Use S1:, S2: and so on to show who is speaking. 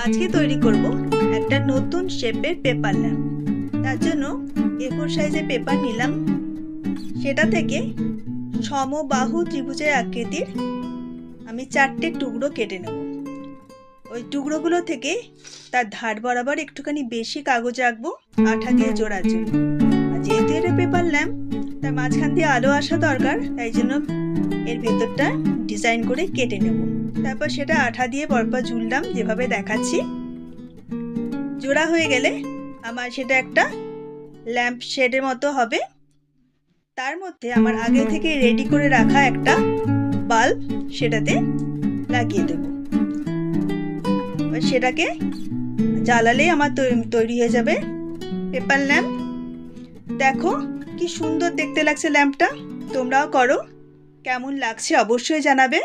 S1: আজকে তৈরি করব একটা নতুন শেপের পেপার ল্যাম্প। তার জন্য A4 সাইজের পেপার নিলাম, সেটা থেকে সমবাহু ত্রিভুজের আকৃতির আমি 4টে টুকরো কেটে নেব। ওই টুকরোগুলো থেকে তার ধার বরাবর একটুখানি বেশি কাগজ রাখবো আঠা দিয়ে জোড়ার জন্য। আর যেহেতু এটা পেপার ল্যাম্প, তার মাঝখান দিয়ে আলো আসা দরকার, তাই জন্য এর ভেতরটা ডিজাইন করে কেটে নেব। তারপর সেটা আঠা দিয়ে পরপর ঝুললাম যেভাবে দেখাচ্ছি। জোড়া হয়ে গেলে আমার সেটা একটা ল্যাম্প শেডের মতো হবে। তার মধ্যে আমার আগে থেকে রেডি করে রাখা একটা বাল্ব সেটাতে লাগিয়ে দেব। সেটাকে জ্বালালেই আমার তৈরি হয়ে যাবে পেপার ল্যাম্প। দেখো কি সুন্দর দেখতে লাগছে ল্যাম্পটা। তোমরাও করো, কেমন লাগছে অবশ্যই জানাবে।